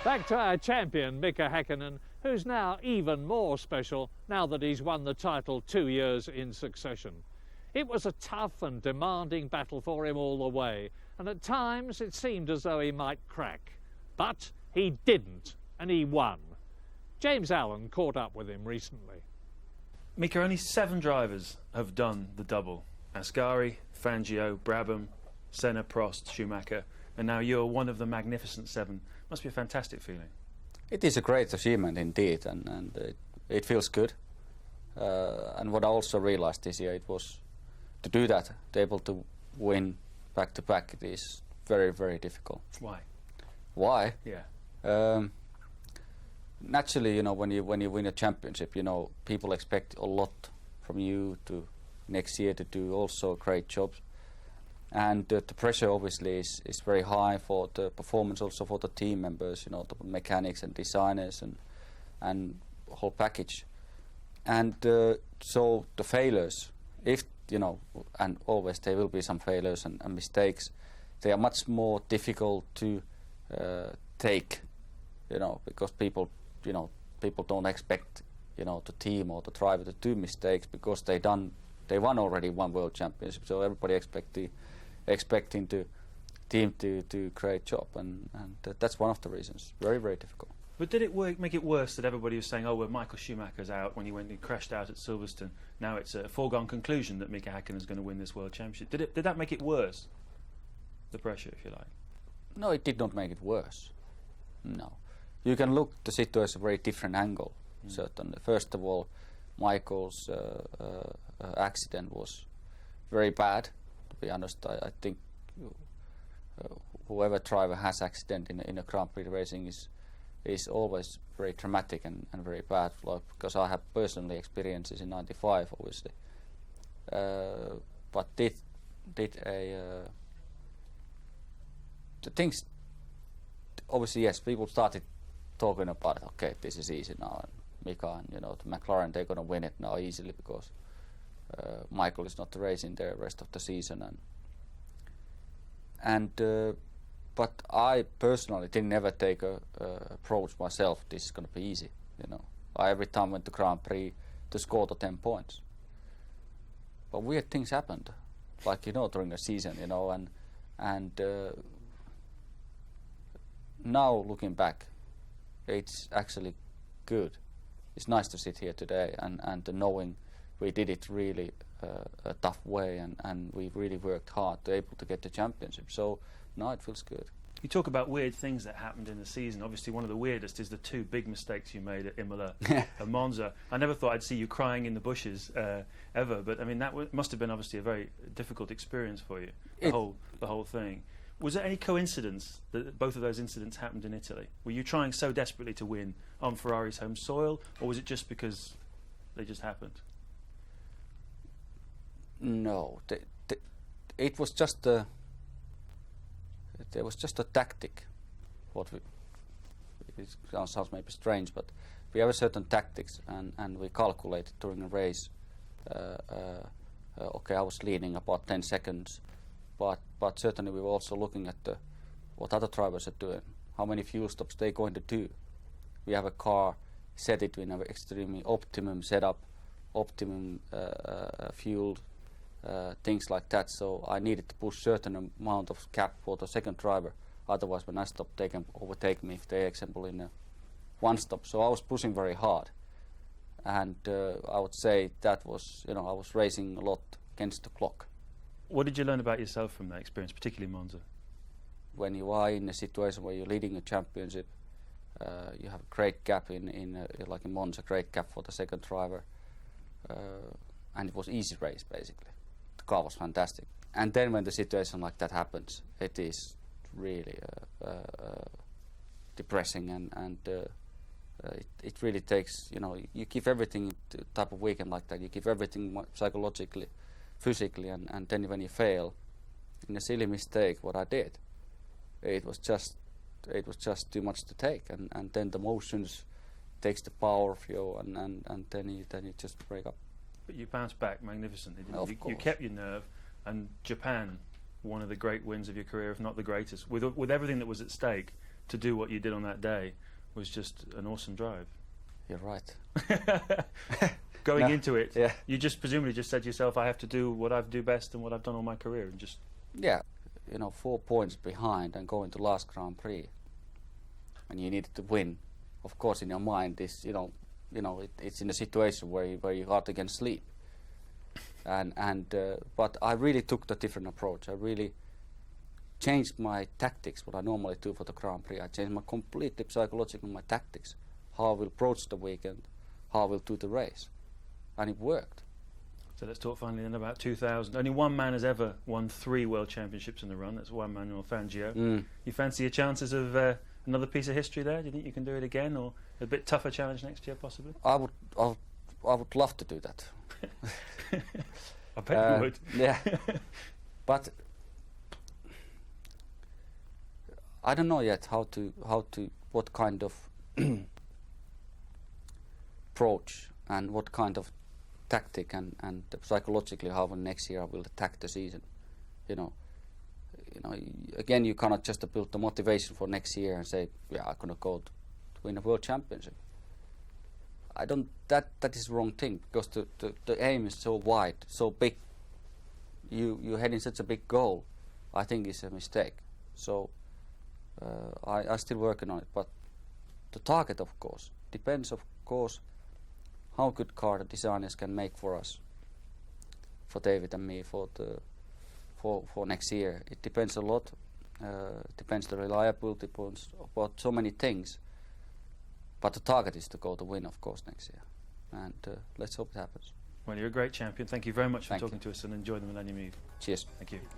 Back to our champion, Mika Hakkinen, who's now even more special now that he's won the title 2 years in succession. It was a tough and demanding battle for him all the way, and at times it seemed as though he might crack. But he didn't, and he won. James Allen caught up with him recently. Mika, only 7 drivers have done the double. Ascari, Fangio, Brabham, Senna, Prost, Schumacher, and now you're one of the magnificent 7. Must be a fantastic feeling. It is a great achievement indeed, and it feels good. And what I also realized this year, it was to do that, to able to win back to back, it is very, very difficult. Why? Why? Yeah. Naturally, you know, when you win a championship, you know, people expect a lot from you to next year to do also great jobs. And the pressure obviously is very high for the performance, also for the team members, you know, the mechanics and designers and whole package. And so the failures, if, you know, and always there will be some failures and mistakes, they are much more difficult to take, you know, because people don't expect, you know, the team or the driver to do mistakes because they won already one world championship, so everybody expecting the team to do a great job, and that's one of the reasons. Very, very difficult. But did it make it worse that everybody was saying, oh, well, Michael Schumacher's out when he went and crashed out at Silverstone? Now it's a foregone conclusion that Mika Hakkinen is going to win this world championship. Did that make it worse? The pressure, if you like. No, it did not make it worse. No. You can look the situation very different angle, certainly. First of all, Michael's accident was very bad. To be honest, I think whoever driver has accident in a Grand Prix racing is always very dramatic and very bad. Like, because I have personally experiences in '95, obviously. But the things, obviously, yes, people started talking about it. Okay, this is easy now, and Mika and, you know, the McLaren, they're gonna win it now easily because Michael is not racing the rest of the season, but I personally didn't never take a approach myself. This is gonna be easy, you know. I every time went to Grand Prix to score the 10 points, but weird things happened, like, you know, during the season, you know, and now looking back, it's actually good. It's nice to sit here today and knowing we did it really a tough way and we really worked hard to able to get the championship. So now it feels good. You talk about weird things that happened in the season. Obviously, one of the weirdest is the 2 big mistakes you made at Imola and Monza. I never thought I'd see you crying in the bushes ever, but I mean that must have been obviously a very difficult experience for you. The whole thing. Was there any coincidence that both of those incidents happened in Italy? Were you trying so desperately to win on Ferrari's home soil, or was it just because they just happened? No, it was just there was just a tactic. It sounds maybe strange, but we have a certain tactics, and we calculated during a race. Okay, I was leading about 10 seconds. But certainly we were also looking at what other drivers are doing, how many fuel stops they're going to do. We have a car, set it in an extremely optimum setup, optimum fuel, things like that. So I needed to push certain amount of gap for the second driver. Otherwise, when I stopped, they can overtake me if they, example, in a one stop. So I was pushing very hard, and I would say that was, you know, I was racing a lot against the clock. What did you learn about yourself from that experience, particularly Monza? When you are in a situation where you're leading a championship, you have a great gap like in Monza, great gap for the second driver, and it was easy race basically. The car was fantastic, and then when the situation like that happens, it is really depressing, and it really takes, you know, you give everything to type of weekend like that. You give everything psychologically, physically, and then when you fail in a silly mistake, what I did, it was just too much to take, and then the emotions takes the power of you, and then you just break up. But you bounced back magnificently, didn't you? Course. You kept your nerve, and Japan, one of the great wins of your career, if not the greatest, with everything that was at stake, to do what you did on that day was just an awesome drive. You're right. Going No, into it, yeah. you just presumably just said to yourself, I have to do what I do best and what I've done all my career, and just... Yeah, 4 points behind and going to last Grand Prix, and you needed to win. Of course, in your mind, this it's in a situation where you hardly can sleep. But I really took the different approach. I really changed my tactics, what I normally do for the Grand Prix. I changed my completely psychological my tactics, how I will approach the weekend, how I will do the race, and it worked. So let's talk finally then about 2000. Only one man has ever won 3 World Championships in a run. That's Juan Manuel Fangio. You fancy your chances of another piece of history there? Do you think you can do it again, or a bit tougher challenge next year possibly? I would love to do that. I bet you would. Yeah, but I don't know yet what kind of approach and what kind of tactic and psychologically how next year I will attack the season. Again, you cannot just build the motivation for next year and say, yeah, I'm gonna go to win a world championship. I don't. That is the wrong thing, because the aim is so wide, so big. You head in such a big goal. I think it's a mistake. So I still working on it. But the target, of course, depends, of course, how good car the designers can make for us, for David and me, for next year. It depends a lot. Depends the reliability points, about so many things. But the target is to go to win, of course, next year. And let's hope it happens. Well, you're a great champion. Thank you very much for Thank talking you. to us, and enjoy the Millennium Eve. Cheers. Thank you. Thanks.